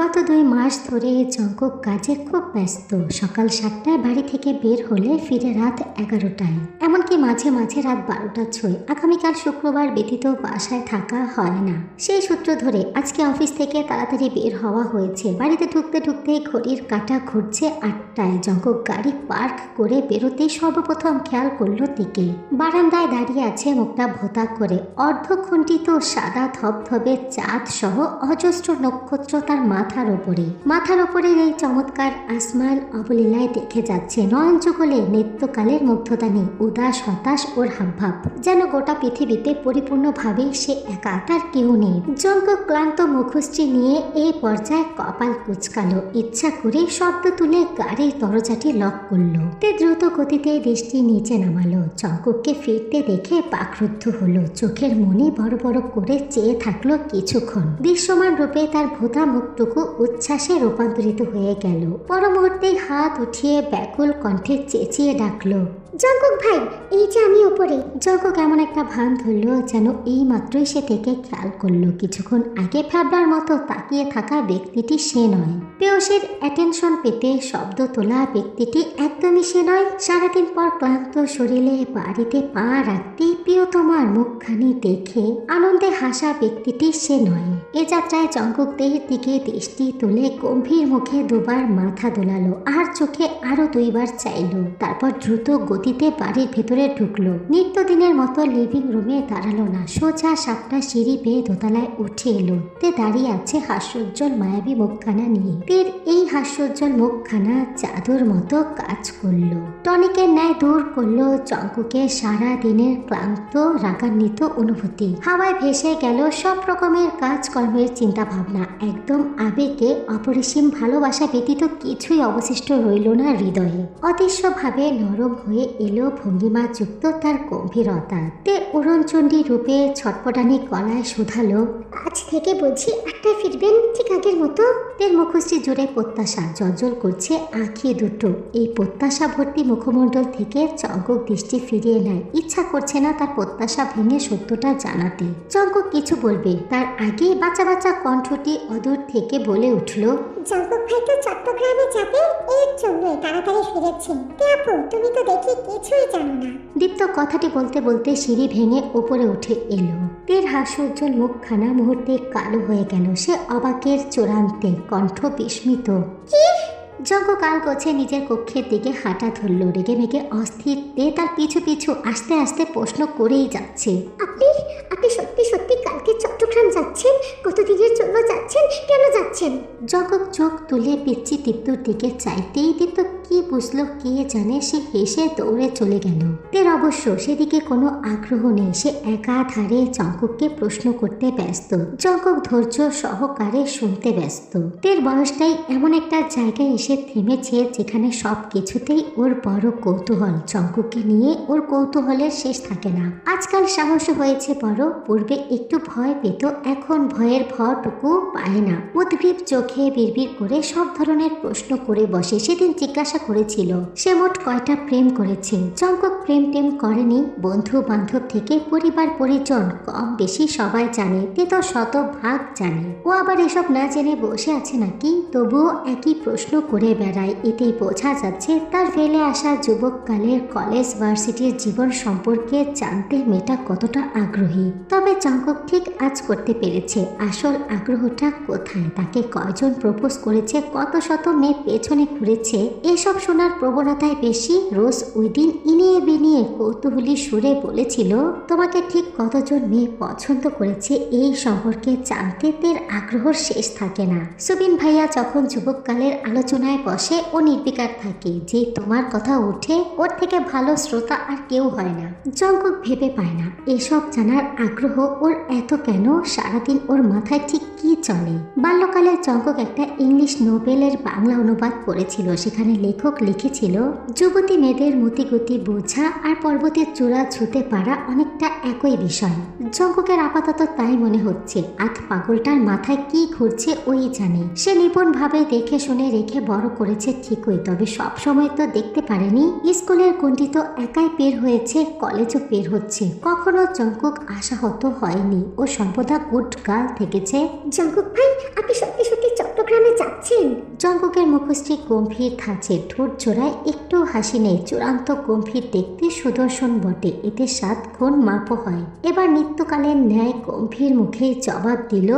গত 2 মাস ধরে জঙ্কুক কাজে খুব ব্যস্ত। সকাল 7টায় বাড়ি থেকে বের হলে ফিরে রাত 11টায়, এমনকি মাঝে মাঝে রাত 12টা ছুঁই। আগামীকাল শুক্রবার ব্যতীত বাসায় থাকা হয় না। সেই সূত্র ধরে আজকে অফিস থেকে তাড়াতাড়ি বের হওয়া হয়েছে। বাড়িতে ঢুকতে ঢুকতেই ঘড়ির কাঁটা ঘুরছে 8টায়। জঙ্কুক গাড়ি পার্ক করে বেরোতেই সর্বপ্রথম খেয়াল করলো দিকে। বারান্দায় দাঁড়িয়ে আছে মুখটা ভোঁতা করে। অর্ধখণ্ডিত সাদা ধবধবে চাঁদ সহ অজস্র নক্ষত্র তার মাথার ওপরের এই চমৎকার আসমান অবলীলায় দেখে যাচ্ছে। নয়ন যুগলে নিত্যকালের মুগ্ধতা নেই, উদাস হতাশ ওর হাবভাব, যেন গোটা পৃথিবীতে পরিপূর্ণভাবে সে একা, তার কেউ নেই। জঙ্কুক ক্লান্ত মুখশ্রী নিয়ে এই পর্যায়ে কপাল কুচকালো। ইচ্ছা করে শব্দ তুলে গাড়ির দরজাটি লক করলো। তে দ্রুত গতিতে দৃষ্টি নিচে নামালো। জঙ্কুককে ফিরতে দেখে বাকরুদ্ধ হলো। চোখের মনি বড় বড় করে চেয়ে থাকলো কিছুক্ষণ। দৃশ্যমান রূপে তার ভোঁতা মুখটুকু উচ্ছ্বাসে রূপান্তরিত হয়ে গেল। পর মুহূর্তেই হাত উঠিয়ে ব্যাকুল কণ্ঠে চেঁচিয়ে ডাকলো, জঙ্কুক ভাই, এই যে আমি উপরে। জঙ্কুক এমন একটা ভান ধরল যেন এই মাত্রই সে থেকে খেয়াল করলো কিছুক্ষণ আগে ফ্যাবলার মতো তাকিয়ে থাকা ব্যক্তিটি সে নয়। পেয়সীর অ্যাটেনশন পেতে শব্দ তোলা ব্যক্তিটি একদমই সে নয়। সারাদিন পর ক্লান্ত শরীরে বাড়িতে পা রাখতে প্রিয়তমার মুখখানি দেখে আনন্দে হাসা ব্যক্তিটি সে নয়। এ যাত্রায় জঙ্কুক দেহের দিকে দৃষ্টি তুলে গম্ভীর মুখে দুবার মাথা দোলালো আর চোখে আরো 2বার চাইল। তারপর দ্রুত গতিতে বাড়ির ভেতরে ঢুকলো। নিত্যদিনের মতো লিভিং রুমে দাঁড়ালো না, সোজা 7টা সিঁড়ি বেয়ে দোতলায় উঠে এলো। তে দাঁড়িয়ে আছে হাস্যোজ্জ্বল মায়াবী মুখখানা নিয়ে। তের এই হাস্যোজ্জ্বল মুখখানা জাদুর মতো কাজ করলো, টনিকের ন্যায় দূর করলো জঙ্কুকের সারা দিনের ক্লান্ত রাগান্বিত অনুভূতি। হাওয়ায় ভেসে গেল সব রকমের কাজকর্মের চিন্তা ভাবনা। একদম আবেগে অপরিসীম ভালোবাসা ব্যতীত কিছুই অবশিষ্ট রইল না হৃদয়ে। অদৃশ্যভাবে নরম হয়ে এলো ভঙ্গিমা যুক্ত তার গম্ভীরতা। তে উড়নচণ্ডী রূপে ছটপটানি গলায় শুধালো, আজ থেকে বুঝি 8টায় ফিরবেন, ঠিক আগের মতো? তের মুখশ্রী জুড়ে প্রত্যাশা জলজল করছে আঁখি দুটো। এই প্রত্যাশা ভর্তি মুখমণ্ডল থেকে জঙ্কুক দৃষ্টি ফিরিয়ে নেয়। ইচ্ছা করছে না তার প্রত্যাশা ভেঙে সত্যটা জানাতে। জঙ্কুক কিছু বলবে তার আগেই বাচ্চা বাচ্চা কণ্ঠটি অদূর থেকে বলে উঠল, জঙ্কুক ভাই তো চট্টগ্রামে যাবে, এর জন্যই তাড়াতাড়ি ফিরেছেন। আপু, তুমি তো দেখি কিছুই জানো না। দীপ্ত কথাটি বলতে বলতে সিঁড়ি ভেঙে ওপরে উঠে এলো। তের হাস্যোজ্জ্বল মুখখানা মুহূর্তে কালো হয়ে গেল। সে অবাকের চূড়ান্তে, কণ্ঠ বিস্মিত। কি? জঙ্কুক কাল গোছে নিজের কক্ষের দিকে হাঁটা ধরল। রেগে মেগে অস্থির তে তার পিছু পিছু আস্তে আস্তে প্রশ্ন করেই যাচ্ছে, আপনি সত্যি সত্যি কালকে চট্টগ্রাম যাচ্ছেন? কতদিনের জন্য যাচ্ছেন? কেন যাচ্ছেন? জঙ্কুক চোখ তুলে পিচ্ছি দীপ্তর দিকে চাইতেই দীপ্ত কি বুঝলো কে জানে, সে হেসে দৌড়ে চলে গেল। তের অবশ্য সেদিকে কোনো আগ্রহ নেই। সে একাধারে জঙ্কুককে প্রশ্ন করতে ব্যস্ত, জঙ্কুক ধৈর্য সহকারে শুনতে ব্যস্ত। তের বয়সটাই এমন একটা জায়গায় এসে থেমেছে যেখানে সব কিছুতেই ওর বড় কৌতূহল। জঙ্কুককে নিয়ে ওর কৌতূহলের শেষ থাকে না। আজকাল সাহস হয়েছে বড়, পূর্বে একটু ভয় পেত, এখন ভয়ের ভয়টুকু পায় না। উদ্গ্রীব চোখে বিড়বিড় করে সব ধরনের প্রশ্ন করে বসে। সেদিন জিজ্ঞাসা করেছিল সে মোট কয়টা প্রেম করেছে। জঙ্কুক প্রেম করেনি। বন্ধু বান্ধব থেকে পরিবার পরিজন কম বেশি সবাই জানে, তে তো শতভাগ জানে। ও আবার এসব না জেনে বসে আছে নাকি? তবুও একই প্রশ্ন করে বেড়ায়। এতেই বোঝা যাচ্ছে তার ফেলে আসা যুবককালের কলেজ ভার্সিটির জীবন সম্পর্কে জানতে মেয়েটা কতটা আগ্রহী। তবে জঙ্কুক ঠিক আজ করতে পেরেছে আসল আগ্রহটা কোথায়। তাকে কয়জন প্রপোজ করেছে, কত শত মেয়ে পেছনে ঘুরেছে, এসব শোনার প্রবণতায় বেশি। রোজ ওই দিন ইনিয়ে বিনিয়ে কৌতূহলী সুরে বলেছিল, তোমাকে ঠিক কতজন মেয়ে পছন্দ করেছে এই সম্পর্কে জানতে তের আগ্রহর শেষ থাকে না। সুবিন ভাইয়া যখন যুবককালের আলোচনায় বসে ও নির্বিকার থাকে যে তোমার কথা উঠে ওর থেকে ভালো শ্রোতা আর কেউ হয় না। জঙ্কুক ভেবে পায় না এসব জানার আগ্রহ ওর এত কেন। সারাদিন ওর মাথায় ঠিক কি চলে। বাল্যকালে জঙ্কুক একটা ইংলিশ নোবেলের বাংলা অনুবাদ পড়েছিল। সেখানে লেখক লিখেছিল, যুবতী মেয়েদের মতিগতি বোঝা আর পর্বতের চূড়া ছুঁতে পারা অনেকটা খানিকটা একই বিষয়। জঙ্কুকের আপাতত তাই মনে হচ্ছে, আধ পাগলটার মাথায় কি ঘুরছে ওই জানে। সে নিপুণভাবে দেখে শুনে রেখে বড় করেছে ঠিকই, তবে সব সময় তো দেখতে পারেনি। স্কুলের গণ্ডি তো একাই পের হয়েছে, কলেজও পের হচ্ছে। কখনো জঙ্কুক আশাহত হয়নি, ও সর্বদা গুড গার্ল থেকেছে। জঙ্কুক ভাই, আপনি সত্যি সত্যি চট্টগ্রামে যাচ্ছেন? জঙ্কুকের মুখশ্রী গম্ভীর থাকছে, ঠোঁট জোড়ায় একটু হাসি নেই। চূড়ান্ত গম্ভীর দেখতে সুদর্শন বটে, এতে 7 গুণ মাপও হয়। এবার নিত্যকালের ন্যায় গম্ভীর মুখে জবাব দিল,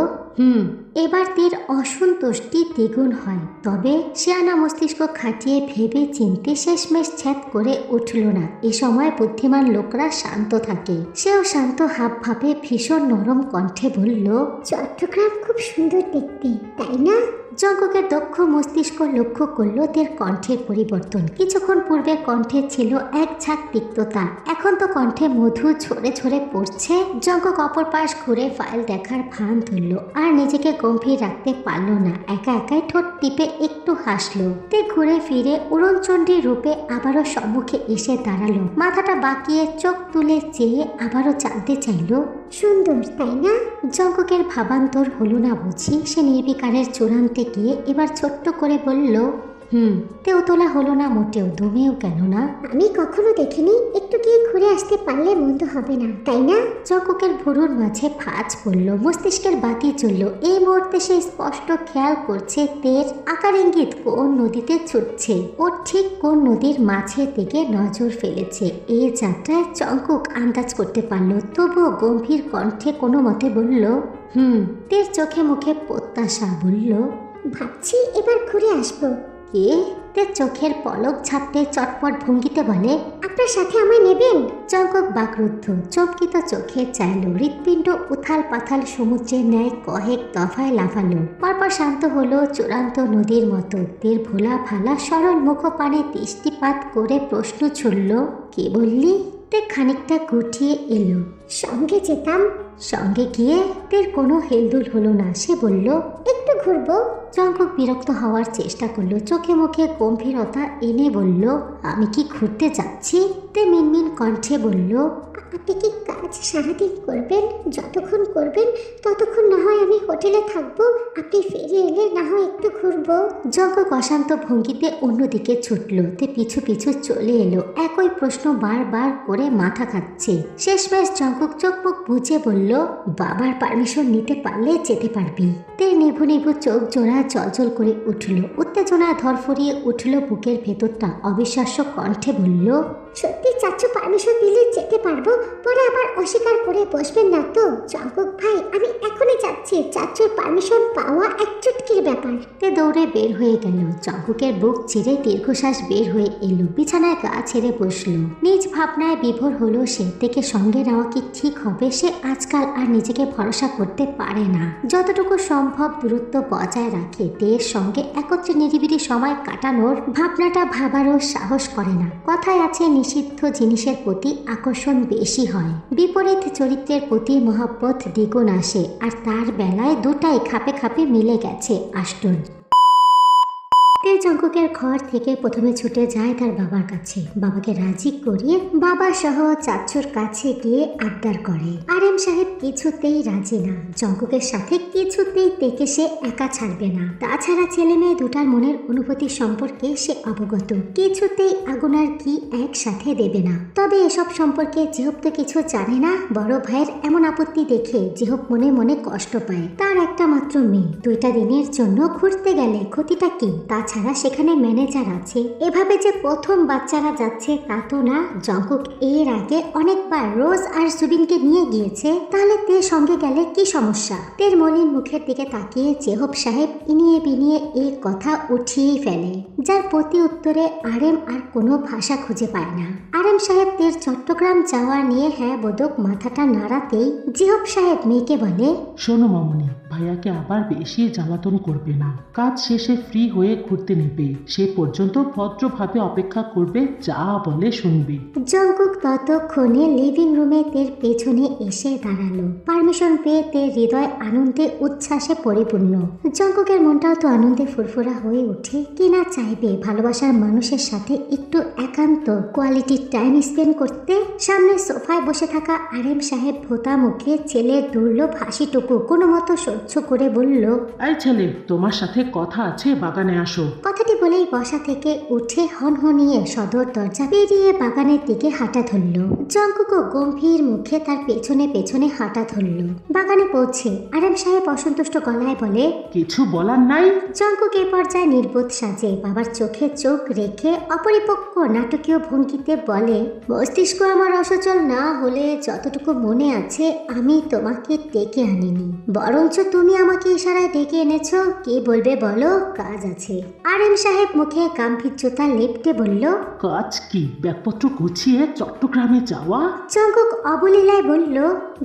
এবার তীর অসন্তুষ্টি দ্বিগুণ হয়। তবে শিয়ানা মস্তিষ্ক খাটিয়ে ভেবে চিনতে শেষমেশ ছ্যাদ করে উঠল না। এ সময় বুদ্ধিমান লোকরা শান্ত থাকে। সেও শান্ত হাব ভাবে ভীষণ নরম কণ্ঠে বলল, চট্টগ্রাম খুব সুন্দর দেখতে, তাই না? জঙ্কুকের দক্ষ মস্তিষ্ক লক্ষ্য করল তার কণ্ঠের পরিবর্তন। কিছুক্ষণ পূর্বে কণ্ঠে ছিল এক ঝাঁক তিক্ততা, এখন তো কণ্ঠে মধু ঝরে ঝরে পড়ছে। জঙ্কুক অপর পাশ ঘুরে ফাইল দেখার ভান ধরল, আর নিজেকে গম্ভীর রাখতে পারল না। একা একাই ঠোঁট টিপে একটু হাসলো। তে ঘুরে ফিরে উড়নচণ্ডী রূপে আবারও সম্মুখে এসে দাঁড়ালো। মাথাটা বাঁকিয়ে চোখ তুলে চেয়ে আবারও জানতে চাইল, সুন্দর তাই না? জঙ্কুকের ভাবান্তর হলো না বুঝি। সে নির্বিকারের চূড়ান্তে গিয়ে এবার ছোট্ট করে বলল, তেও তোলা হলো না মোটেও, দমেও গেল না। আমি কখনো দেখিনি, একটু গিয়ে ঘুরে আসতে পারলে মন্দ হবে না, তাই না? জঙ্কুকের ভুরুর মাঝে ভাঁজ পড়ল, মস্তিষ্কের বাতি জ্বলল। এই মুহূর্তে সে স্পষ্ট খেয়াল করছে তের আকার ইঙ্গিত কোন নদীতে ছুটছে। ও ঠিক কোন নদীর মাঝের দিকে নজর ফেলেছে। এই যাত্রায় জঙ্কুক আন্দাজ করতে পারল, তবুও গম্ভীর কণ্ঠে কোনো মতে বলল, তের চোখে মুখে প্রত্যাশা। বলল, ভাবছি এবার ঘুরে আসবো। কে? তের চোখের পলক ঝাপটে চটপট ভঙ্গিতে বলে, আপনার সাথে আমায় নেবেন? জঙ্কুক বাকরুদ্ধ চমকিত চোখে চাইল। হৃৎপিণ্ড উথাল পাথাল সমুদ্রের ন্যায় কয়েক দফায় লাফালো, পরপর শান্ত হলো চূড়ান্ত নদীর মতো। তের ভোলা ভালা সরল মুখপানে দৃষ্টিপাত করে প্রশ্ন ছুড়ল, কে বললি? তে খানিকটা গুটিয়ে এলো, সঙ্গে যেতাম। সঙ্গে গিয়ে তের কোনো হেলদুল হলো না। সে বলল, একটু ঘুরবো। জঙ্কুক বিরক্ত হওয়ার চেষ্টা করলো, চোখে মুখে গম্ভীরতা এনে বলল, আমি কি ঘুরতে যাচ্ছি? তে মিনমিন কণ্ঠে বলল, আপনি কি কাজ সারাদিন করবেন? যতক্ষণ করবেন ততক্ষণ না হয় আমি হোটেলে থাকবো, আপনি ফিরে এলে না হয় একটু ঘুরবো। জঙ্কুক অশান্ত ভঙ্গিতে অন্যদিকে ছুটল। তে পিছু পিছু চলে এলো, একই প্রশ্ন বারবার করে মাথা খাচ্ছে। শেষমেশ জঙ্কুক চোখ মুখ বুঝে বলল, বাবার পারমিশন নিতে পারলে যেতে পারবি। তে নিভু নিভু চোখ জোড়া জলজল করে উঠল, উত্তেজনায় ধরফরিয়ে উঠল বুকের ভেতরটা। অবিশ্বাস্য কণ্ঠে বলল, সত্যি চাচ্চু পারমিশন দিলে যেতে পারবো? পরে আবার অস্বীকার করে বসবেন না তো? জঙ্কুক ভাই, আমি এখনই যাচ্ছি, চাচ্চুর পারমিশন পাওয়া এক চুটকির ব্যাপার। তে দৌড়ে বের হয়ে গেল। জঙ্কুকের বুক চিরে দীর্ঘশ্বাস বের হয়ে এলো, বিছানায় গা ছেড়ে বসলো। নিজ ভাবনায় বিভোর হলো সে। থেকে সঙ্গে নেওয়া কি ঠিক হবে? সে আজকাল আর নিজেকে ভরসা করতে পারে না। যতটুকু সম্ভব দূরত্ব বজায় রাখে। তের সঙ্গে একত্রে নিরিবিলি সময় কাটানোর ভাবনাটা ভাবারও সাহস করে না। কথায় আছে, নিষিদ্ধ জিনিসের প্রতি আকর্ষণ বেশি হয়, বিপরীত চরিত্রের প্রতি মহব্বত দ্বিগুণ আসে। আর তার বেলায় দুটাই খাপে খাপে মিলে গেছে। আশ্চর্য। তে জঙ্কুকের ঘর থেকে প্রথমে ছুটে যায় তার বাবার কাছে। বাবাকে রাজি করিয়ে বাবা সহ চাচ্চুর কাছে গিয়ে আবদার করে। আরএম সাহেব কিছুতেই রাজি না। জঙ্কুকের সাথে কিছুতেই তেকে সে একা ছাড়বে না। তাছাড়া ছেলে মেয়ে দুটার মনের অনুভূতি সম্পর্কে সে অবগত, কিছুতেই আগুনার কি একসাথে দেবে না। তবে এসব সম্পর্কে যেহব তো কিছু জানে না। বড় ভাইয়ের এমন আপত্তি দেখে যেহব মনে মনে কষ্ট পায়। তার একটা মাত্র মেয়ে, 2টা দিনের জন্য ঘুরতে গেলে ক্ষতিটা কি? তাছাড়া সেখানে ম্যানেজার আছে। এভাবে যে প্রথম বাচ্চারা যাচ্ছে তা তো না। জঙ্কুক এর আগে অনেকবার রোজ আর সুবিনকে নিয়ে গিয়েছে, তাহলে তে সঙ্গে গেলে কি সমস্যা? তের মলিন মুখের দিকে তাকিয়ে চেহব সাহেব ইনিয়ে বিনিয়ে এই কথা উঠিয়েই ফেলে, যার প্রতি উত্তরে আরএম আর কোনো ভাষা খুঁজে পায় না। আরএম সাহেব তের চট্টগ্রাম যাওয়া নিয়ে হ্যাঁ বোধক মাথাটা নাড়াতেই চেহব সাহেব মেয়েকে বলে, শোনো মামুনি, ভাইয়াকে আবার বেশি জ্বালাতন করবে না। কাজ শেষে ফ্রি হয়ে ঘুরতে নেবে। সে পর্যন্ত ভদ্রভাবে অপেক্ষা করবে, যা বলে শুনবে। জঙ্কুক ততক্ষণে লিভিং রুমে তের পেছনে এসে দাঁড়ালো। পারমিশন পেয়ে তের হৃদয় আনন্দে উচ্ছ্বাসে পরিপূর্ণ। জঙ্কুকের মনটাও তো আনন্দে ফুরফুরা হয়ে ওঠে। কি না চাইবে ভালোবাসার মানুষের সাথে একটু একান্ত কোয়ালিটি টাইম স্পেন্ড করতে। সামনে সোফায় বসে থাকা আরএম সাহেব ভোতা মুখে ছেলের দুর্লভ হাসিটুকু কোনো মতো সহ্য করে বলল, এই ছেলে, তোমার সাথে কথা আছে, বাগানে আসো। কথাটি বলেই বসা থেকে উঠে হনহনিয়ে সদর দরজা পেরিয়ে বাগানের দিকে হাঁটা ধরল। জঙ্কুকও গম্ভীর মুখে তার পেছনে পেছনে হাঁটা ধরল। বাগানে পৌঁছে আরএম সাহেব অসন্তুষ্ট গলায় বলে, কিছু বলার নাই? জঙ্কুক এ পর্যায়ে নির্বোধ সাজে বাবার চোখে চোখ রেখে অপরিপক্ক নাটকীয় ভঙ্গিতে বলে, মস্তিষ্ক আমার অসচল না হলে যতটুকু মনে আছে আমি তোমাকে ডেকে আনিনি, বরঞ্চ তুমি আমাকে ইশারায় ডেকে এনেছো। কে বলবে বলো, কাজ আছে। আরএম সাহেব মুখে গাম্ভীর্যতা লেপটে বলল, কাজ কি? ব্যাগপত্র গুছিয়ে চট্টগ্রামে যাওয়া? জঙ্কুক অবলীলায় বলল,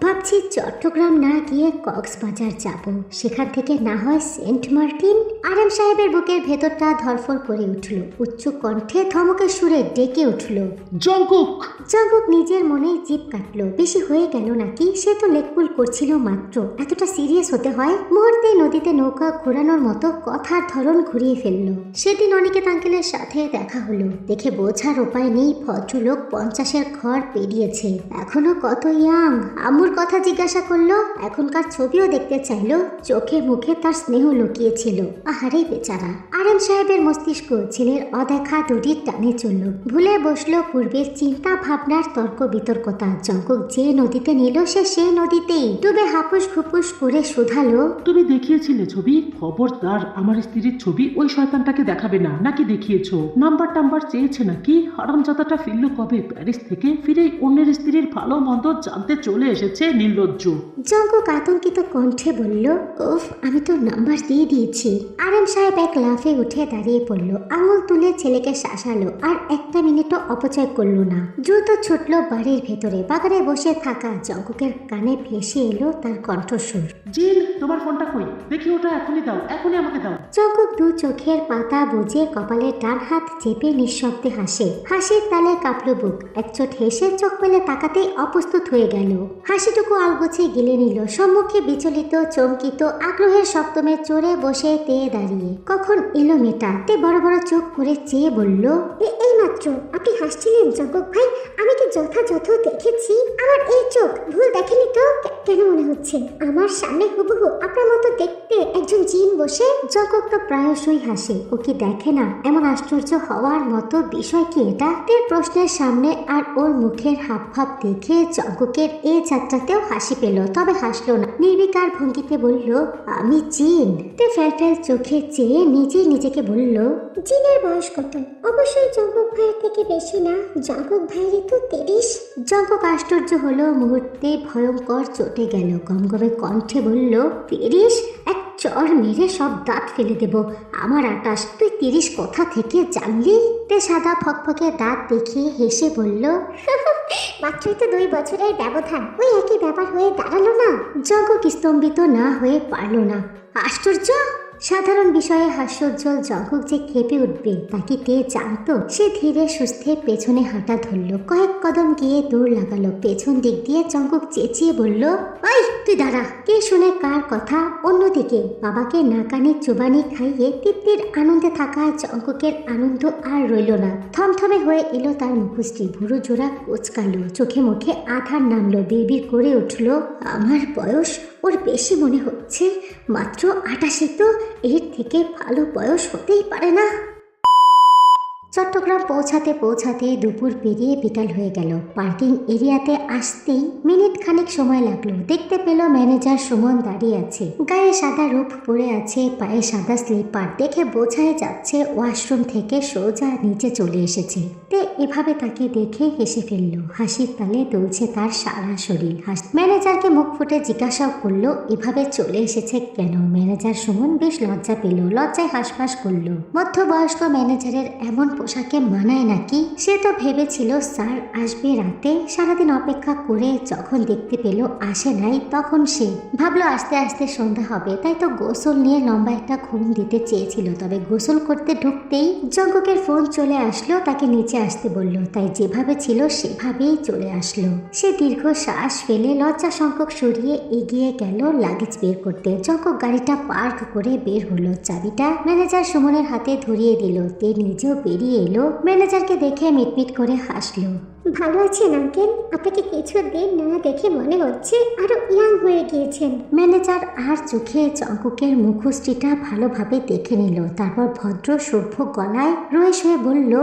ভাবছি চট্টগ্রাম না গিয়ে কক্সবাজার যাব, সেখান থেকে না হয় সেন্ট মার্টিন। আরএম সাহেবের বুকের ভেতরটা ধরফর করে উঠল। উচ্চ কণ্ঠে ধমকের সুরে ডেকে উঠল, জঙ্কুক! জঙ্কুক নিজের মনেই জিভ কাটলো। বেশি হয়ে গেল নাকি? সে তো লেকপুল করছিল মাত্র, এতটা সিরিয়াস হতে হয়? মুহূর্তে নদীতে নৌকা ঘোরানোর মতো কথার ধরন ঘুরিয়ে ফেললো। সেদিন অনিকেত আঙ্কেলের সাথে দেখা হলো। দেখে বোঝার উপায় নেই ভদ্রলোক 50-এর ঘর পেরিয়েছে, এখনো কত ইয়াং। আম্মুর কথা জিজ্ঞাসা করলো, এখনকার ছবিও দেখতে চাইলো। চোখে মুখে তার স্নেহ লুকিয়েছিল। আহারে বেচারা। আরএম সাহেবের মস্তিষ্ক ছেলের অদেখা দড়ির টানে চলল। ভুলে বসলো পূর্বের চিন্তা ভাবনার তর্ক বিতর্কতা। জঙ্কুক যে নদীতে নিল সে সেই নদীতেই ডুবে হাপুস খুপুস করে শুধালো, তুমি দেখিয়েছিলে ছবি? খবরদার আমার স্ত্রীর ছবি ওই শয়তানটাকে দেখাবে না। নাকি দেখিয়েছো? নাম্বার টাম্বার চেয়েছে নাকি? হারামজাদাটা ফিরল কবে প্যারিস থেকে? ফিরেই অন্যের স্ত্রীর ভালো মন্দ জানতে চলে এসেছে, নির্লজ্জ। জঙ্কুক আতঙ্কিত কণ্ঠে বলল, উফ, আমি তো নাম্বার দিয়ে দিয়েছি। আরএম সাহেব এক লাফে উঠে দাঁড়িয়ে পড়ল। আঙুল তুলে ছেলেকে শাসালো, আর একটা মিনিটও অপচয় করলো না। দ্রুত ছুটল বাড়ির ভেতরে। বাগানে বসে থাকা জঙ্কুকের কানে ভেসে এলো তার কণ্ঠস্বর, জিন, তোমার ফোনটা কই? দেখি ওটা এখনই দাও, এখনই আমাকে দাও। জঙ্কুক দু চোখের পাতা বুজে কপালে ডান হাত চেপে নিঃশব্দে হাসে। হাসির তালে কাঁপলো বুক। একচোট হেসে চোখ মেলে তাকাতেই অপ্রস্তুত হয়ে গেল। হাসিটুকু আলগোছে গিলে নিল। সম্মুখে বিচলিত চমকিত আগ্রহের সপ্তমে চড়ে বসে তে দাঁড়িয়ে। কখন এলো মেয়েটা? তে বড় বড় চোখ করে চেয়ে বলল, এই মাত্র আপনি হাসছিলেন জঙ্কুক ভাই, আমি কি যথাযথ দেখেছি? আমার এই চোখ ভুল দেখেনি তো? কেন মনে হচ্ছে আমার সামনে হুবহু আপনার মতো দেখতে একজন জিন বসে? জঙ্কুক তো প্রায়শই হাসে। ও কি দেখে না? এমন আশ্চর্য হওয়ার মতো বিষয় কি এটা? তের প্রশ্নের সামনে আর ওর মুখের হাবভাব দেখে জঙ্কুকের এ যাত্রাতেও হাসি পেল, তবে হাসলো না। নির্বিকার ভঙ্গিতে বলল, আমি জিন। তে ফেলফেল চোখে চেয়ে নিজেই নিজেকে বলল, জিনের বয়স কত? অবশ্যই জঙ্কুক ভাইয়ের থেকে বেশি না। জঙ্কুক ভাইয়েরই তো 30। জঙ্কুক আশ্চর্য হলো। মুহূর্তে ভয়ঙ্কর চটে গেল। গমগমে কণ্ঠে বলল, 30? এক চর মেরে সব দাঁত ফেলে দেব। আমার 28, তুই 30 কোথা থেকে জানলি? তে সাদা ফকফকে দাঁত দেখিয়ে হেসে বলল, মাত্রই তো 2 বছরের ব্যবধান, ওই একই ব্যাপার হয়ে দাঁড়ালো না? জঙ্কুক স্তম্ভিত না হয়ে পারল না। আশ্চর্য! সাধারণ বিষয়ে হাস্যোজ্জ্বল জঙ্কুক যে কেঁপে উঠবে তা কি তে জানতো? সে ধীরে সুস্থে পেছনে হাঁটা ধরল। কয়েক কদম গিয়ে দৌড় লাগালো। পেছন দিক দিয়ে জঙ্কুক চেঁচিয়ে বলল, ওই তুই দাঁড়া। কে শুনে কার কথা? অন্যদিকে বাবাকে নাকানি চুবানি খাইয়ে তৃপ্তির আনন্দে থাকা জঙ্কুকের আনন্দ আর রইল না। থমথমে হয়ে এলো তার মুখশ্রী। ভুরু জোড়া কোচকালো। চোখে মুখে আধার নামলো। বিড়বিড় করে উঠল, আমার বয়স ওর বেশি মনে হচ্ছে। মাত্র 28, তো এর থেকে ভালো বয়স হতেই পারে না। চট্টগ্রাম পৌঁছাতে পৌঁছাতে দুপুর পেরিয়ে বিকাল হয়ে গেল। পার্কিং এরিয়াতে আসতেই মিনিট খানিক সময় লাগলো। দেখতে পেল ম্যানেজার সুমন দাঁড়িয়ে আছে। গায়ে সাদা রূপ পরে আছে, পায়ে সাদা স্লিপার। দেখে বোঝাই যাচ্ছে ওয়াশরুম থেকে সোজা নিচে চলে এসেছে। তে এভাবে তাকে দেখে হেসে ফেলল। হাসির তালে দুলছে তার সারা শরীর। ম্যানেজারকে মুখ ফুটে জিজ্ঞাসাও করলো, এভাবে চলে এসেছে কেন? ম্যানেজার সুমন বেশ লজ্জা পেল। লজ্জায় হাঁসফাঁস করলো। মধ্যবয়স্ক ম্যানেজারের এমন পোশাকে মানায় নাকি। সে তো ভেবেছিল স্যার আসবে রাতে, সারাদিন অপেক্ষা করে যখন দেখতে পেল আসে নাই, তখন সে ভাবলো আস্তে আস্তে সন্ধ্যা হবে, তাই তো গোসল নিয়ে লম্বা একটা ঘুম দিতে চেয়েছিল। তবে গোসল করতে ঢুকতেই জঙ্কুকের ফোন চলে আসলো, তাকে নিচে আসতে বলল, তাই যেভাবে ছিল সেভাবেই চলে আসলো। সে দীর্ঘ শ্বাস ফেলে লজ্জা সংকোচ সরিয়ে এগিয়ে গেল লাগেজ বের করতে। জঙ্কুক গাড়িটা পার্ক করে বের হলো, চাবিটা ম্যানেজার সুমনের হাতে ধরিয়ে দিল। তে নিজেও বেরিয়ে এলো, ম্যানেজারকে দেখে মিটমিট করে হাসলো। ভালো আছেন আঙ্কেল? আপনাকে কিছুদিন না দেখে মনে হচ্ছে আরো ইয়াং হয়ে গিয়েছেন। ম্যানেজার আর চোখে জঙ্কুকের মুখশ্রীটা ভালোভাবে দেখে নিল, তারপর ভদ্র সভ্য গলায় রয়েস হয়ে বলল,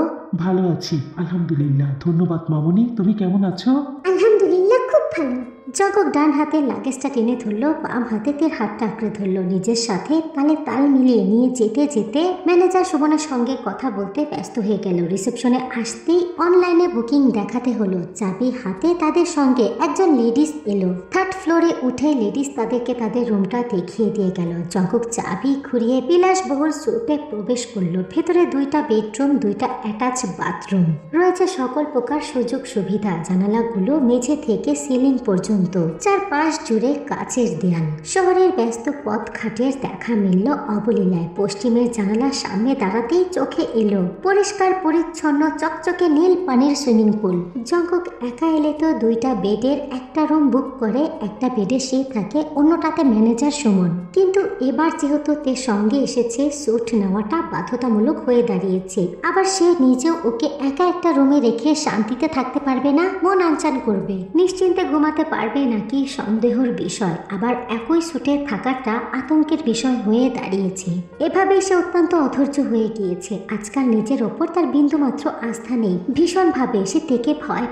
ভালো আছি আলহামদুলিল্লাহ। ধন্যবাদ মামনি, তুমি কেমন আছো? আলহামদুলিল্লাহ, খুব ভালো। জঙ্কুক ডান হাতে লাগেজটা টেনে ধরলো, বাম হাতে তের হাতটা আঁকড়ে ধরলো। নিজের সাথে তালে তাল মিলিয়ে নিয়ে যেতে যেতে ম্যানেজার সুমনের সঙ্গে কথা বলতে ব্যস্ত হয়ে গেল। রিসেপশনে আসতেই অনলাইনে বুকিং দেখাতে হলো। চাবি হাতে তাদের সঙ্গে একজন লেডিস এলো। 3rd ফ্লোরে উঠে লেডিস তাদেরকে তাদের রুমটা দেখিয়ে দিয়ে গেল। জঙ্কুক চাবি ঘুরিয়ে বিলাসবহুল সুটে প্রবেশ করলো। ভেতরে 2টা বেডরুম, 2টা অ্যাটাচ বাথরুম, রয়েছে সকল প্রকার সুযোগ সুবিধা। জানালাগুলো মেঝে থেকে সিলিং পর্যন্ত, চারপাশ জুড়ে কাচের দেয়াল। শহরের ব্যস্ত পথঘাটের দেখা মিলল অবলীলায়। পশ্চিমের জানালার সামনে দাঁড়াতেই চোখে এলো পরিষ্কার পরিচ্ছন্ন চকচকে নীল পানির সুইমিং পুল। জঙ্কুক একা এলে তো 2টা বেডের একটা রুম বুক করে একটা বেডে সে থাকে, অন্যটাতে ম্যানেজার সুমন। কিন্তু এবার যেহেতু তের সঙ্গে এসেছে, স্যুট নেওয়াটা বাধ্যতামূলক হয়ে দাঁড়িয়েছে। আবার সে নিজেও ওকে একা একটা রুমে রেখে শান্তিতে থাকতে পারবে না, মন আনচান করবে। নিশ্চিন্তে ঘুমাতে পারবে নাকি সন্দেহর বিষয়। আবার একই সুটে থাকাটা আতঙ্কের বিষয় হয়ে দাঁড়িয়েছে। এভাবেই সে অত্যন্ত অধৈর্য হয়ে গিয়েছে। আজকাল নিজের ওপর তার বিন্দুমাত্র আস্থা নেই। ভীষণভাবে সে থেকে ভয়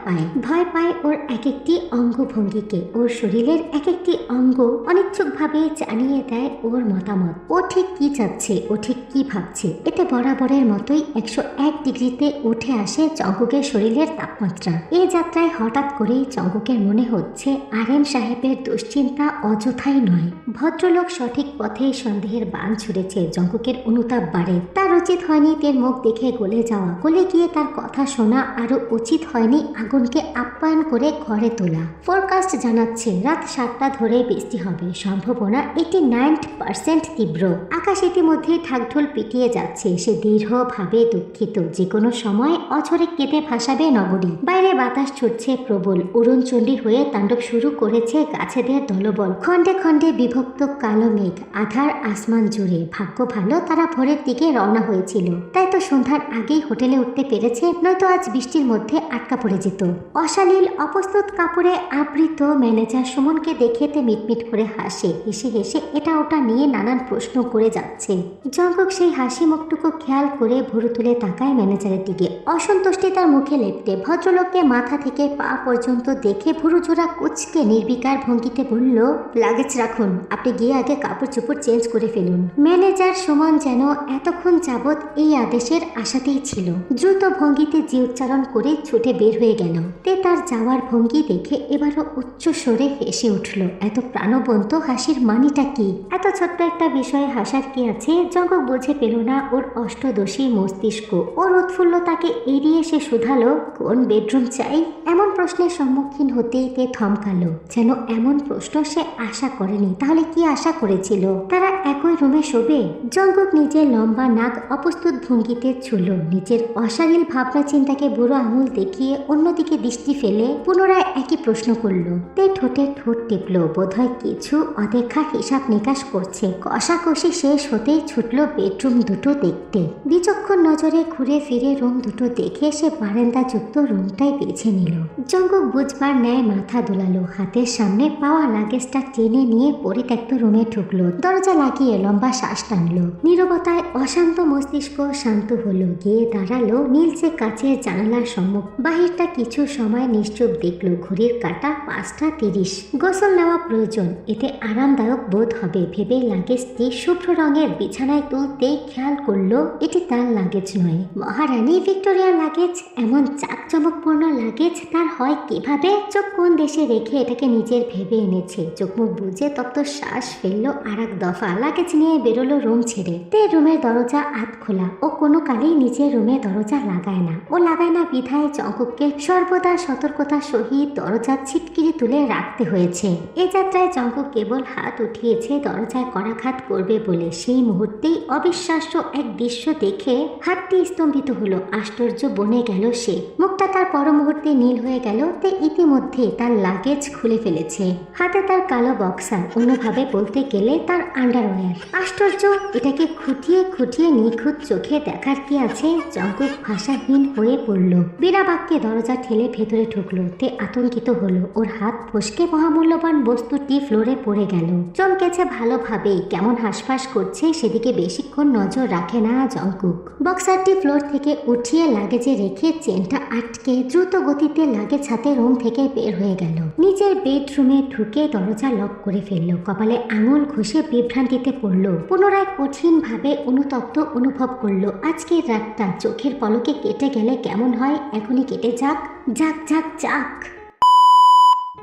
পায় ওর এক একটি অঙ্গভঙ্গিকে। ওর শরীরের এক একটি অঙ্গ অনিচ্ছুকভাবে জানিয়ে দেয় ওর মতামত। ও ঠিক কি চাচ্ছে, ও ঠিক কি ভাবছে। এতে বরাবরের মতোই 101 ডিগ্রিতে উঠে আসে জঙ্কুকের শরীরের তাপমাত্রা। এই যাত্রায় হঠাৎ করেই জঙ্কুকের মনে হচ্ছে আরএম সাহেবের দুশ্চিন্তা অযথাই নয়। ভদ্রলোক সঠিক পথে সন্দেহের বান ছুড়েছে। জঙ্কুকের অনুতাপ বাড়ে। তার উচিত হয়নি তের মুখ দেখে গলে যাওয়া, গলে গিয়ে তার কথা শোনা। আরো উচিত হয়নি আগুনকে আপ্যায়ন করে ঘরে তোলা। ফোরকাস্ট জানাচ্ছে রাত 7টা ধরে বৃষ্টি হবে, সম্ভাবনা 89% তীব্র। আকাশ ইতিমধ্যেই ঢাকঢোল পিটিয়ে যাচ্ছে। সে দৃঢ়ভাবে দুঃখিত, যে কোনো সময় অঝরে কেঁদে ভাসাবে নগরী। বাইরে বাতাস ছুটছে প্রবল, অরুণচণ্ডী হয়ে তাণ্ডব শুরু করেছে গাছেদের দলবল। খণ্ডে খণ্ডে বিভক্ত কালো মেঘ আধার আসমান জুড়ে। ভাগ্য ভালো তারা ভোরের দিকে রওনা হয়েছিল, তাই তো সন্ধ্যার আগেই হোটেলে উঠতে পেরেছে, নয়তো আজ বৃষ্টির মধ্যে আটকা পড়ে যেত। অশালীল অপ্রস্তুত কাপড়ে আবৃত ম্যানেজার সুমনকে দেখেতে মিটমিট করে হাসে। হেসে হেসে এটা ওটা নিয়ে নানান প্রশ্ন করে যাচ্ছে। জঙ্কুক সেই হাসি মুখটুকু খেয়াল করে ভুরু তুলে তাকায় ম্যানেজারের দিকে। অসন্তুষ্টি তার মুখে লেপ্টে ভদ্রলোককে মাথা থেকে পা পর্যন্ত দেখে ভুরু জোড়া কুচকে নির্বিকার ভঙ্গিতে বলল, লাগেজ রাখুন, আপনি গিয়ে আগে কাপড় চোপড় চেঞ্জ করে ফেলুন। ম্যানেজার সুমন যেন এতক্ষণ যাবৎ এই আদেশের আশাতেই ছিল। দ্রুত ভঙ্গিতে জি উচ্চারণ করে ছুটে বের হয়ে গেল। তে তার যাওয়ার ভঙ্গি দেখে এবারও উচ্চ স্বরে হেসে উঠল। এত প্রাণবন্ত হাসির মানিটা কি? এত ছোট্ট একটা বিষয়ে হাসার কি আছে? জঙ্কুক বুঝে পেল না ওর অষ্টদোষী মস্তিষ্ক। ওর উৎফুল্লতাকে এড়িয়ে সে শুধালো, কোন বেডরুম চাই? এমন প্রশ্নের সম্মুখীন হতেই তে থমকালো। যেন এমন প্রশ্ন সে আশা করেনি। তাহলে কি আশা করেছিল? তারা একই রুমে শোবে? জঙ্কুক নিজের লম্বা নাক অপ্রস্তুত ভঙ্গিতে ছুঁল। নিজের অশালীল ভাবনা চিন্তাকে বুড়ো আঙুল দেখিয়ে অন্যদিকে দৃষ্টি ফেলে পুনরায় একই প্রশ্ন করল। তে ঠোঁটে ঠোঁট টিপল। বোধহয় কিছু অদেখা হিসাব নিকাশ করছে। কষাকষি শেষ হতেই ছুটল বেডরুম দুটো দেখতে। বিচক্ষণ নজরে ঘুরে ফিরে রুম দুটো দেখে সে বারান্দা যুক্ত রুমটাই বেছে নিল। জঙ্কুক বুঝবার ন্যায় মাথা দোলালো। হাতের সামনে পাওয়া লাগেজটা টেনে নিয়ে পরিত্যক্ত রুমে ঢুকলো। দরজা লাগিয়ে লম্বা শ্বাস টানলো। নীরবতায় অশান্ত মস্তিষ্ক শান্ত হলো। গিয়ে দাঁড়ালো নীলচে কাচের জানালার সম্মুখ। বাহিরটা কিছু সময় নিশ্চুপ দেখলো। ঘড়ির কাঁটা 5টা 30। গোসল নেওয়া প্রয়োজন, এতে আরামদায়ক বোধ হবে ভেবে লাগেজটি শুভ্র রঙের বিছানায় তুলতেই খেয়াল করলো এটি তার লাগেজ নয়, মহারানী ভিক্টোরিয়ার লাগেজ। এমন চাকচমকপূর্ণ লাগেজ তার হয় কিভাবে? চোখ কোন দেশে রেখে এটাকে নিজের ভেবে এনেছে। চোখ মুখ বুঝে তপ্ত শ্বাস ফেললো আর এক দফা লাগেজ নিয়ে বেরোলো রুম ছেড়ে। তে রুমের দরজা আধ খোলা। ও কোনো কালেই নিজের রুমে দরজা লাগায় না। ও লাগায় না বিধায় জঙ্কুককে সর্বদা সতর্কতার সহিত দরজা ছিটকিরি তুলে রাখতে হয়েছে। এ যাত্রায় জঙ্কুক কেবল হাত উঠিয়েছে দরজায় করাঘাত করবে বলে। সেই মুহূর্তেই অবিশ্বাস্য এক দৃশ্য দেখে হাতটি স্তম্ভিত হলো। আশ্চর্য বনে গেল সে। মুখটা তার পর মুহূর্তে নীল হয়ে গেল। তে ইতিমধ্যে তার লাগেজ খুলে ফেলেছে। হাতে তার কালো বক্সার, অন্যভাবে বলতে গেলে তার আন্ডারওয়্যার। আশ্চর্য, এটাকে খুঁটিয়ে খুঁটিয়ে নিখুঁত চোখে দেখার কি আছে? জঙ্কুক ভাষাহীন হয়ে পড়ল। বিনা বাক্যে দরজা ঠেলে ভেতরে ঢুকলো। তে আতঙ্কিত হলো। ওর হাত ফসকে মহামূল্যবান বস্তুটি ফ্লোরে পড়ে গেল। চমকেছে ভালোভাবেই। কেমন হাঁসফাঁস করছে সেদিকে বেশিক্ষণ নজর রাখে না জঙ্কুক। বক্সারটি ফ্লোর থেকে উঠিয়ে লাগেজে রেখে চেনটা আটকে দ্রুত গতিতে লাগেজ হাতে রুম থেকে বের হয়ে গেল। নিজের বেডরুমে ঢুকে দরজা লক করে ফেলল। কপালে আঙুল ঘষে বিভ্রান্তিতে পড়ল। পুনরায় কঠিন ভাবে অনুতপ্ত অনুভব করলো। আজকের রাতটা চোখের পলকে কেটে গেলে কেমন হয়? এখনই কেটে যাক, যাক যাক যাক।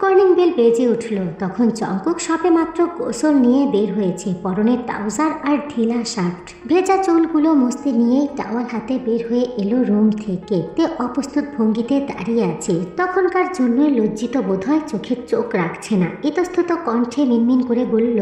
কলিং বেল বেজে উঠল। তখন জঙ্কুক সবে মাত্র গোসল নিয়ে বের হয়েছে। পরনে ট্রাউজার আর ঢিলা শার্ট। ভেজা চুলগুলো মুছতে নিয়েই টাওয়াল হাতে বের হয়ে এলো রুম থেকে। তে অপ্রস্তুত ভঙ্গিতে দাঁড়িয়ে আছে। তখনকার জন্য লজ্জিত বোধ হয়, চোখে চোখ রাখছে না। ইতস্তত কণ্ঠে মিনমিন করে বলল,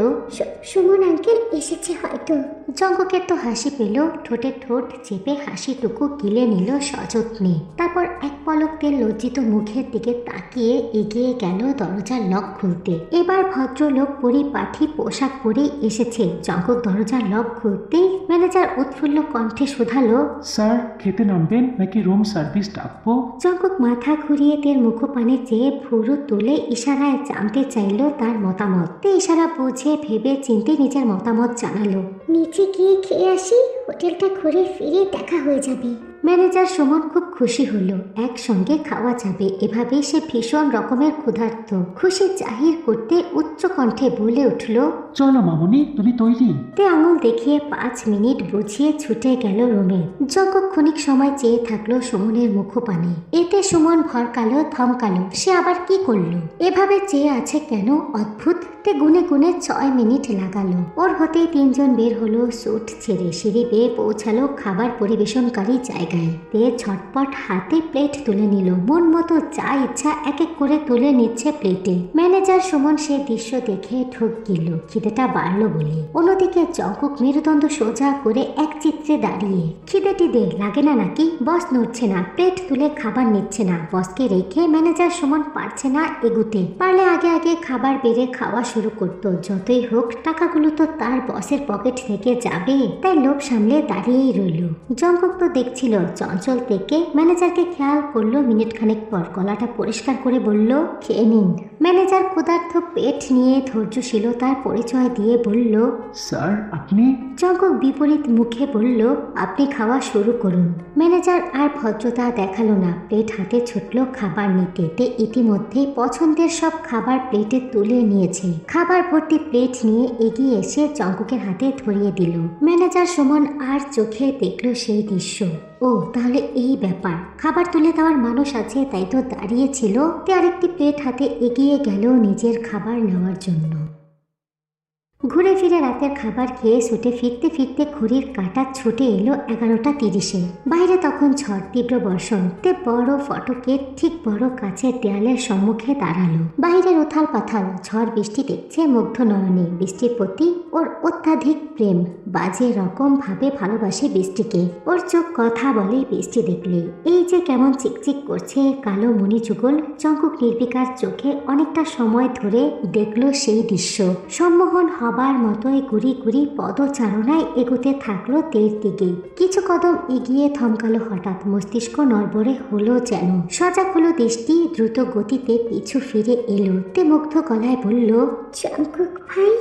সুমন আঙ্কেল এসেছে হয়তো। জঙ্কুকের তো হাসি পেল। ঠোঁটে ঠোঁট চেপে হাসিটুকু গিলে নিল সযত্নে। তারপর এক পলকতে লজ্জিত মুখের দিকে তাকিয়ে এগিয়ে গেল দরজার লক খুলতে। এবার ভদ্রলোক পরিপাঠী পোশাক পরেই এসেছে। জঙ্কুক দরজার লক খুলতেই ম্যানেজার উৎফুল্ল কণ্ঠে শুধালো, স্যার খেতে নামবেন নাকি রুম সার্ভিস ডাকবো? জঙ্কুক মাথা ঘুরিয়ে তের মুখপানে চেয়ে ভুরু তুলে ইশারায় জানতে চাইল তার মতামত। তে ইশারা বুঝে ভেবে চিনতে নিজের মতামত জানালো, নিচে গিয়ে খেয়ে আসি, হোটেলটা ঘুরে ফিরে দেখা হয়ে যাবে। ম্যানেজার সুমন খুব খুশি হলো। একসঙ্গে খাওয়া যাবে। এভাবেই সে ভীষণ রকমের ক্ষুধার্ত। খুশি জাহির করতে উচ্চ কণ্ঠে বলে উঠল, চলো মামনি, তুমি তৈরি? তে আঙুল দেখিয়ে 5 মিনিট বুঝিয়ে ছুটে গেল রুমে। জঙ্কুক ক্ষণিক সময় চেয়ে থাকলো সুমনের মুখপানে। এতে সুমন ভরকালো, থমকালো। সে আবার কি করলো? এভাবে চেয়ে আছে কেন? অদ্ভুত। তে গুনে গুনে 6 মিনিট লাগালো। ওর হতেই 3 জন বের হলো স্যুট ছেড়ে। সিঁড়ি বেয়ে পৌঁছালো খাবার পরিবেশনকারী জায়গায়। তে ঝটপট হাতে প্লেট তুলে নিল। মন মতো যা ইচ্ছা এক এক করে তুলে নিচ্ছে প্লেটে। ম্যানেজার সুমন সে দৃশ্য দেখে ঢোক গেল। খিদেটা বাড়লো বলে। অন্যদিকে জঙ্কুক মেরুদণ্ড সোজা করে এক চিত্রে দাঁড়িয়ে। খিদে টিদে লাগে না নাকি? বস নড়ছে না, প্লেট তুলে খাবার নিচ্ছে না। বসকে রেখে ম্যানেজার সুমন পারছে না এগুতে। পারলে আগে আগে খাবার বেড়ে খাওয়া শুরু করতো। যতই হোক টাকাগুলো তো তার বসের পকেট থেকে যাবে। তাই লোভ সামলে দাঁড়িয়েই রইল। জঙ্কুক তো দেখছিল চঞ্চল থেকে। ম্যানেজারকে খেয়াল করলো মিনিট খানেক পর। গলাটা পরিষ্কার করে বলল, খেয়ে নিন। ম্যানেজার ক্ষুধার্ত পেট নিয়ে ধৈর্যশীলতার পরিচয় দিয়ে বলল, স্যার আপনি? জঙ্কুক বিপরীত মুখে বলল, আপনি খাওয়া শুরু করুন। ম্যানেজার আর ভদ্রতা দেখালো না। প্লেট হাতে ছুটল খাবার নিতে। তে ইতিমধ্যে পছন্দের সব খাবার প্লেটে তুলে নিয়েছে। খাবার ভর্তি প্লেট নিয়ে এগিয়ে এসে জঙ্কুকের হাতে ধরিয়ে দিল। ম্যানেজার সুমন আর চোখে দেখল সেই দৃশ্য। ও তাহলে এই ব্যাপার। খাবার তুলে দেওয়ার মানুষ আছে তাই তো দাঁড়িয়েছিল। তে আরেকটি প্লেট হাতে এগিয়ে গেল নিজের খাবার নেওয়ার জন্য। ঘুরে ফিরে রাতের খাবার খেয়ে ছুটে ফিরতে ফিরতে ঘড়ির কাঁটা ছুটে এলো 11:30-এ। বাইরে তখন ঝড়, তীব্র বর্ষণ। তে বড় ফটকের ঠিক বড় কাছের দেয়ালের সম্মুখে দাঁড়ালো। বাইরের উথাল পাথাল ঝড় বৃষ্টি দেখছে মুগ্ধ নয়নে। বৃষ্টির প্রতি ওর অত্যাধিক প্রেম। বাজে রকম ভাবে ভালোবাসে বৃষ্টিকে। ওর চোখ কথা বলে বৃষ্টি দেখলে। এই যে কেমন চিকচিক করছে কালো মণি যুগল। জঙ্কুক নির্বিকার চোখে অনেকটা সময় ধরে দেখলো সেই দৃশ্য। সম্মোহন হবার মতোই গুড়ি গুড়ি পদচারণায় এগোতে থাকলো তের দিকে। কিছু কদম এগিয়ে থমকালো হঠাৎ। মস্তিষ্ক নড়বড়ে হলো যেন। সজাগ হলো দৃষ্টি। দ্রুত গতিতে পিছু ফিরে এলো। তে মুগ্ধ গলায় বলল, জঙ্কুক ভাই,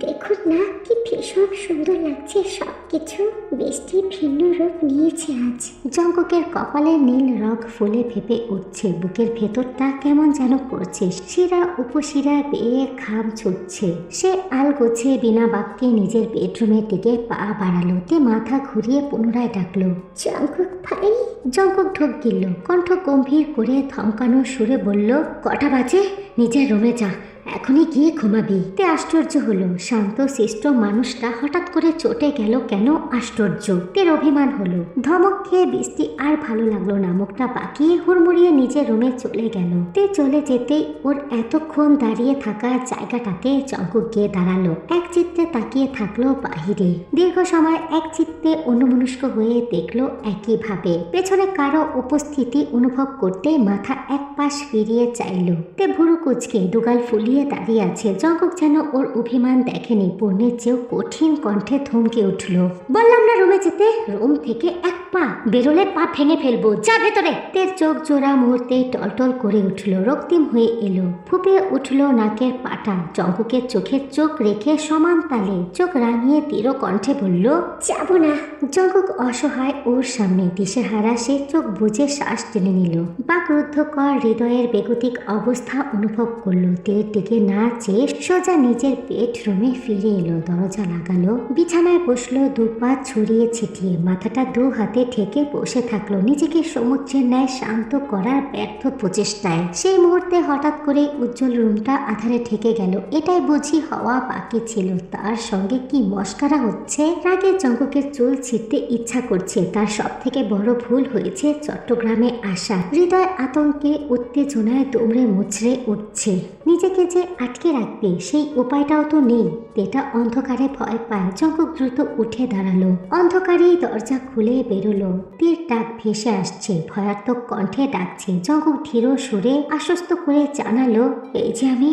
দেখুন না কি ভীষণ সুন্দর লাগছে সবকিছু। বৃষ্টি ভিন্ন রূপ নিয়েছে আজ। জঙ্কুকের কপালে নীল রগ ফুলে ফেপে উঠছে, বুকের ভেতরটা কেমন যেন করছে, শিরা উপশিরা বেয়ে ঘাম ছুটছে। সে আলগোছে বিনা বাক্যে নিজের বেডরুমের দিকে পা বাড়ালো। তে মাথা ঘুরিয়ে পুনরায় ডাকলো, জঙ্কুক ভাই। জঙ্কুক ঢোক গিলল, কণ্ঠ গম্ভীর করে থমকানো সুরে বলল, কটা বাজে? নিজের রুমে যা, এখনই গিয়ে ঘুমাবি। তে আশ্চর্য হলো, শান্ত শিষ্ট মানুষটা হঠাৎ করে চটে গেল কেন? আশ্চর্য। তের অভিমান হলো। ধমক খেয়ে বৃষ্টি আর ভালো লাগলো না, মুখটা বাঁকিয়ে হুড়মুড়িয়ে নিজের রুমে চলে গেল। তে চলে যেতেই ওর এতক্ষণ দাঁড়িয়ে থাকা জায়গাটাতে জঙ্কুক গিয়ে দাঁড়ালো। এক চিত্তে তাকিয়ে থাকলো বাহিরে। দীর্ঘ সময় এক চিত্তে অন্যমনস্ক হয়ে দেখলো একইভাবে। পেছনে কারো উপস্থিতি অনুভব করতে মাথা এক পাশ ফিরিয়ে চাইল। তে ভুরু কুচকে দুগাল ফুলিয়ে দাঁড়িয়ে আছে। জঙ্কুক যেন ওর অভিমান দেখেনি, পূর্ণের চেয়েও কঠিন কণ্ঠে থমকে উঠল, বললাম না রুমে যেতে। রুম থেকে এক পা বেরোলে পা ভেঙে ফেলবো, যা ভেতরে। তের চোখ জোড়া মুহূর্তে টলটল করে উঠল, রক্তিম হয়ে এলো, ফুপিয়ে উঠল নাকের পাটা। জঙ্কুকের চোখে চোখ রেখে সমান তালে চোখ রাঙিয়ে দৃঢ় কণ্ঠে বলল, যাব না। জঙ্কুক অসহায় ওর সামনে, দিশেহারা। সে চোখ বুজে শ্বাস টেনে নিল, বাকরুদ্ধকর হৃদয়ের বেগতিক অবস্থা অনুভব করলো। তের দিকে না চেয়ে সোজা নিজের বেডরুমে ফিরে এলো, দরজা লাগালো, বিছানায় বসলো, দুপা ছড়িয়ে ছিটিয়ে, মাথাটা দু হাতে ঠেকে বসে থাকলো, নিজেকে সমুদ্রের ন্যায় শান্ত করার ব্যর্থ প্রচেষ্টায়। সেই মুহূর্তে হঠাৎ করে উজ্জ্বল রুমটা আধারে ঠেকে গেল। এটাই বুঝি হওয়া বাকি ছিল। তার সঙ্গে কি মস্কারা হচ্ছে? রাগে জঙ্কুকের চুল ছিঁড়তে ইচ্ছা করছে। তার সব থেকে বড় ভুল হয়েছে চট্টগ্রামে আসা। হৃদয় আতঙ্কে উত্তেজনায় দুমড়ে মুচড়ে উঠছে। নিজেকে যে আটকে রাখবে সেই উপায়টাও তো নেই। তেটা অন্ধকারে ভয় পায়। জঙ্কুক দ্রুত উঠে দাঁড়ালো, অন্ধকারেই দরজা খুলে বেরোলো। তীর ডাক ভেসে আসছে, ভয়াত্মক কণ্ঠে ডাকছে। জঙ্কুক ধীর সুরে আশ্বস্ত করে জানালো, এই যে আমি,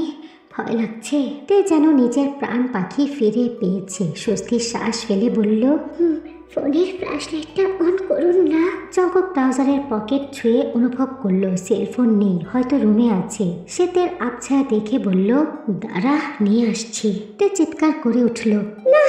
ভয় লাগছে। তে যেন নিজের প্রাণ পাখি ফিরে পেয়েছে। স্বস্তির শ্বাস ফেলে বলল, ফোনের ফ্ল্যাশলাইটটা অন করুন না। জঙ্কুক ট্রাউজারের পকেট ছুঁয়ে অনুভব করলো সেলফোন নেই, হয়তো রুমে আছে। সে তের আবছা দেখে বলল, দাঁড়া, নিয়ে আসছি। তে চিৎকার করে উঠল, না,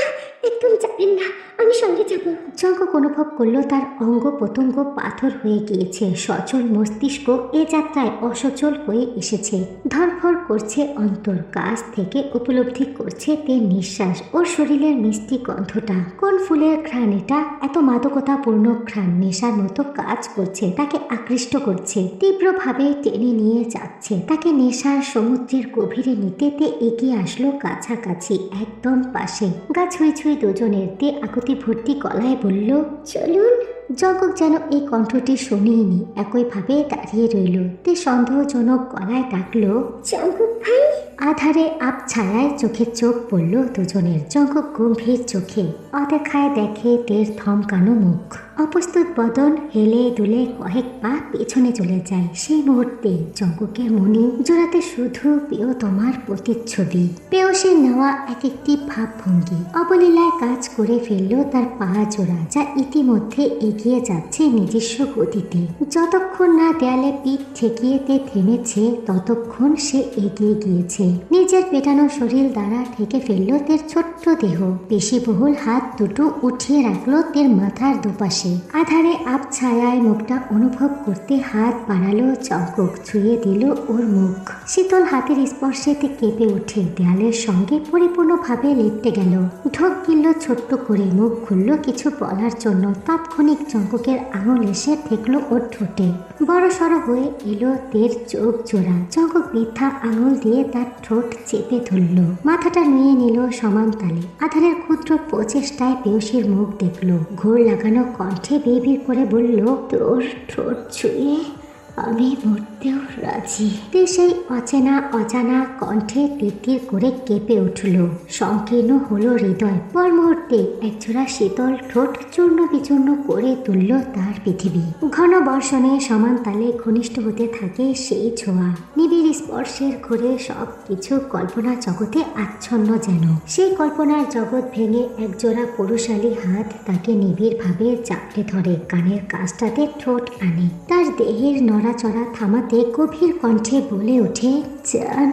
একদম যাবেন না, আমি সঙ্গে যাব। জঙ্কুক অনুভব করলো তার অঙ্গ প্রত্যঙ্গ পাথর হয়ে গিয়েছে। সচল মস্তিষ্ক এ যাত্রায় অসচল হয়ে এসেছে। ধরফর করছে অন্তর। কাছ থেকে উপলব্ধি করছে তের নিঃশ্বাস, ওর শরীরের মিষ্টি গন্ধটা। কোন ফুলের ঘ্রাণ এটা? এত মাদকতাপূর্ণ ঘ্রাণ নেশার মতো কাজ করছে, তাকে আকৃষ্ট করছে, তীব্রভাবে টেনে নিয়ে যাচ্ছে। তাকে নেশার সমুদ্রের গভীরে নিতে তে এগিয়ে আসলো কাছাকাছি, একদম পাশে। গা ছুঁই ছুঁই দুজনের। তে আকুতি ভর্তি গলায় বলল, চলুন। জঙ্কুক যেন এই কণ্ঠটি শুনেইনি, একইভাবে দাঁড়িয়ে রইল। তে সন্দেহজনক গলায় ডাকলো, জঙ্কুক ভাই। আধারে আপ ছায়ায় চোখে চোখ পড়ল দুজনের। জঙ্কুক গম্ভীর চোখে অদেখায় দেখে তের থমকানো মুখ, অপ্রস্তুত বদন, হেলে দুলে কয়েক পা পেছনে চলে যায়। সেই মুহূর্তে জঙ্কুকের মনে জোড়াতে শুধু প্রিয়তমার প্রতিচ্ছবি, পেয়সে নেওয়া এক একটি ভাবভঙ্গি অবলীলায় কাজ করে ফেলল তার পা জোড়া, যা ইতিমধ্যে এগিয়ে যাচ্ছে নিজস্ব গতিতে। যতক্ষণ না দেয়ালে পিঠ ঠেকিয়ে তে থেমেছে, ততক্ষণ সে এগিয়ে গিয়েছে। নিজের পেটানো শরীর দ্বারা ঠেকে ফেলল তের ছোট্ট দেহ। পেশিবহুল হাত দুটো উঠিয়ে রাখলো তের মাথার দুপাশে। আধারে আব ছায়ায় মুখটা অনুভব করতে হাত বাড়ালো জঙ্কুক, ছুঁয়ে দিল ওর মুখ। শীতল হাতের স্পর্শেতে কেঁপে উঠে দেয়ালের সঙ্গে পরিপূর্ণভাবে লেপটে গেল। ঢোক গিলল ছোট্ট করে, মুখ খুলল কিছু বলার জন্য। তাৎক্ষণিক জঙ্কুকের আঙুল এসে ঠেকলো ওর ঠোঁটে। বড় সড়ো হয়ে এলো তের চোখ জোড়া। জঙ্কুক বৃদ্ধা আঙুল দিয়ে তার ঠোঁট চেপে ধরল, মাথাটা নুয়ে নিল সমান তালে। আধারের ক্ষুদ্র প্রচেষ্টায় পেয়সীর মুখ দেখল, ঘোর লাগানো কণ্ঠে বিড়বিড় করে বলল, তোর ঠোঁট ছুঁয়ে আমি মরতেও রাজি। তে সেই অচেনা অজানা কণ্ঠে তিরতির করে কেঁপে উঠল, সংকীর্ণ হলো হৃদয়। পর মুহূর্তে একজোড়া শীতল ঠোঁট চূর্ণ বিচূর্ণ করে তুলল তার পৃথিবী। ঘন বর্ষণে সমান তালে ঘনিষ্ঠ হতে থাকে সেই ছোঁয়া। নিবিড় স্পর্শের ঘোরে সব কিছু কল্পনা জগতে আচ্ছন্ন যেন। সেই কল্পনার জগৎ ভেঙে একজোড়া পুরুষালী হাত তাকে নিবিড়ভাবে চাপড়ে ধরে, কানের কাছটাতে ঠোঁট আনে। তার দেহের নড়াচড়া থামাতে গভীর কণ্ঠে বলে ওঠে, জান,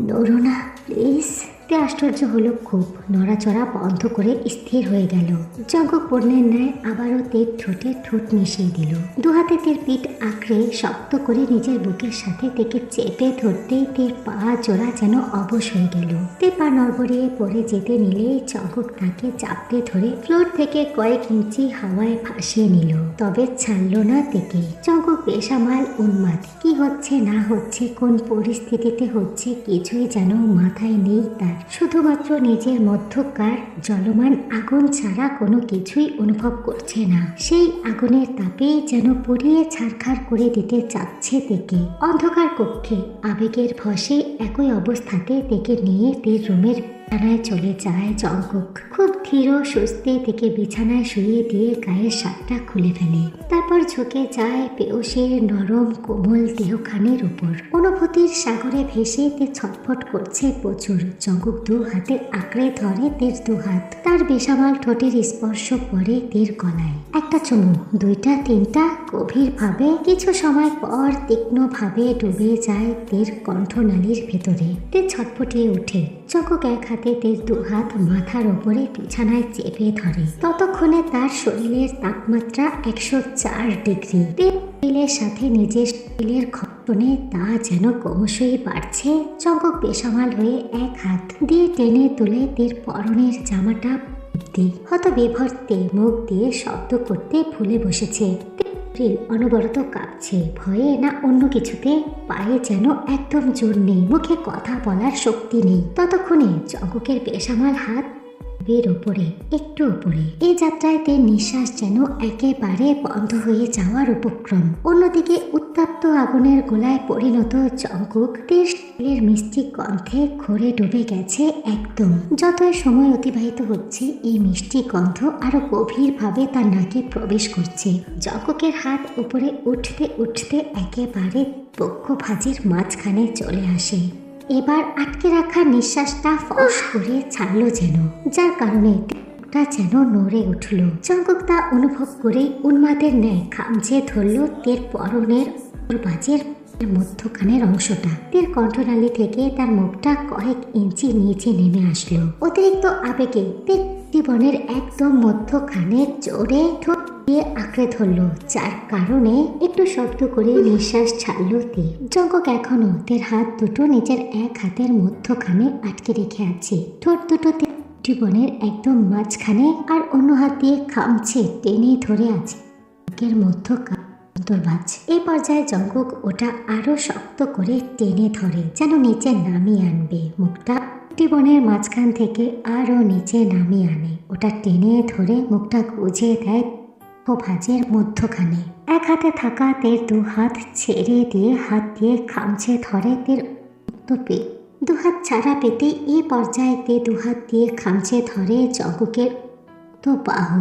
নড়ো না প্লিজ। তে আশ্চর্য হলো খুব, নড়াচড়া বন্ধ করে স্থির হয়ে গেল। জঙ্কুক পণ্যের ন্যায় আবারও তের ঠোঁটে ঠোঁট মিশিয়ে দিল। দুহাতে তের পিঠ আঁকড়ে শক্ত করে নিজের বুকের সাথে তেকে চেপে ধরতেই তের পা জোড়া যেন অবশ হয়ে গেল। তে পা নড়বড়িয়ে পড়ে যেতে নিলেই জঙ্কুক তাকে চাপড়ে ধরে ফ্লোর থেকে কয়েক ইঞ্চি হাওয়ায় ভাসিয়ে নিল, তবে ছাড়ল না তেকে। জঙ্কুক বেসামাল উন্মাদ, কি হচ্ছে না হচ্ছে, কোন পরিস্থিতিতে হচ্ছে কিছুই যেন মাথায় নেই তার। শুধুমাত্র নিজের মধ্যকার জ্বলমান আগুন ছাড়া কোনো কিছুই অনুভব করছে না। সেই আগুনের তাপেই যেন পুড়িয়ে ছারখার করে দিতে চাচ্ছে তেকে। অন্ধকার কক্ষে আবেগের ভসে একই অবস্থাতে তেকে নিয়ে তের রুমের বিছানায় চলে যায় জঙ্কুক। খুব ধীর সুস্থে থেকে বিছানায় শুয়ে দিয়ে গায়ের শার্টটা খুলে ফেলে। তারপর ঝুঁকে যায় পেয়সের নরম কোমল দেহখানির উপর। অনুভূতির সাগরে ভেসে তে ছটফট করছে প্রচুর। জঙ্কুক দু হাতে আঁকড়ে ধরে তের দু হাত। তার বেসামাল ঠোঁটের স্পর্শ পড়ে তের গলায়। একটা চুমু, দুইটা, তিনটা, গভীরভাবে। কিছু সময় পর তীক্ষ্ণভাবে ডুবে যায় তের কণ্ঠনালীর ভেতরে। তে ছটফটিয়ে উঠে। জঙ্কুক এক হাতে তের দু হাত মাথার ওপরে বিছানায় চেপে ধরে। ততক্ষণে তার শরীরের তাপমাত্রা 104 ডিগ্রি। শরীরের সাথে নিজের শরীরের ঘটনে তা যেন ক্রমশই বাড়ছে। জঙ্কুক বেসামাল হয়ে এক হাত দিয়ে টেনে তুলে তের পরনের জামাটা হত বিভর্তে মুখ দিয়ে শব্দ করতে ভুলে বসেছে। অনবরত কাঁপছে, ভয়ে না অন্য কিছুতে। পায়ে যেন একদম জোর নেই, মুখে কথা বলার শক্তি নেই। ততক্ষণে জঙ্কুকের বেসামাল হাত বের ওপরে, একটু ওপরে। এই যাত্রায় তের নিঃশ্বাস যেন একেবারে বন্ধ হয়ে যাওয়ার উপক্রম। অন্যদিকে উত্তপ্ত আগুনের গোলায় পরিণত জঙ্কুক তের শরীরের মিষ্টি গন্ধে ঘরে ডুবে গেছে একদম। যতই সময় অতিবাহিত হচ্ছে এই মিষ্টি গন্ধ আরো গভীরভাবে তার নাকে প্রবেশ করছে। জঙ্কুকের হাত উপরে উঠতে উঠতে একেবারে বক্ষ ভাজির মাঝখানে চলে আসে। এবার আটকে রাখা নিঃশ্বাসটা ফস করে ছাড়লো যেন, যার কারণে তা যেন নড়ে উঠল। জঙ্কুক তা অনুভব করে উন্মাদের ন্যায় খামচে ধরল তের পরনের বাজের মধ্যখানের অংশটা। তের কণ্ঠনালী থেকে তার মুখটা কয়েক ইঞ্চি নিচে নেমে আসলো। অতিরিক্ত আবেগে তের জীবনের একদম মধ্যখানে জোরে ঠোঁট দিয়ে আঁকড়ে ধরলো, যার কারণে একটু শব্দ করে নিঃশ্বাস ছাড়লো তে। জঙ্কুক এখনো তের হাত দুটো নিজের এক হাতের মধ্যখানে আটকে রেখে আছে। ঠোঁট দুটো জীবনের একদম মাঝখানে, আর অন্য হাত দিয়ে খামছে টেনে ধরে আছে বুকের মধ্যখানে অন্তর্বাজ। এই পর্যায়ে জঙ্কুক ওটা আরো শক্ত করে টেনে ধরে, যেন নিচে নামিয়ে আনবে। মুখটা জীবনের মাঝখান থেকে আরো নিচে নামিয়ে আনে। ওটা টেনে ধরে মুখটা গুজে দেয় ভাজের মধ্যখানে। এক হাতে থাকা তের দু হাত ছেড়ে দিয়ে হাত দিয়ে খামছে ধরে তের পেট। দু হাত ছাড়া পেতে এই পর্যায়ে তে দু হাত দিয়ে খামছে ধরে জঙ্কুকের বাহু।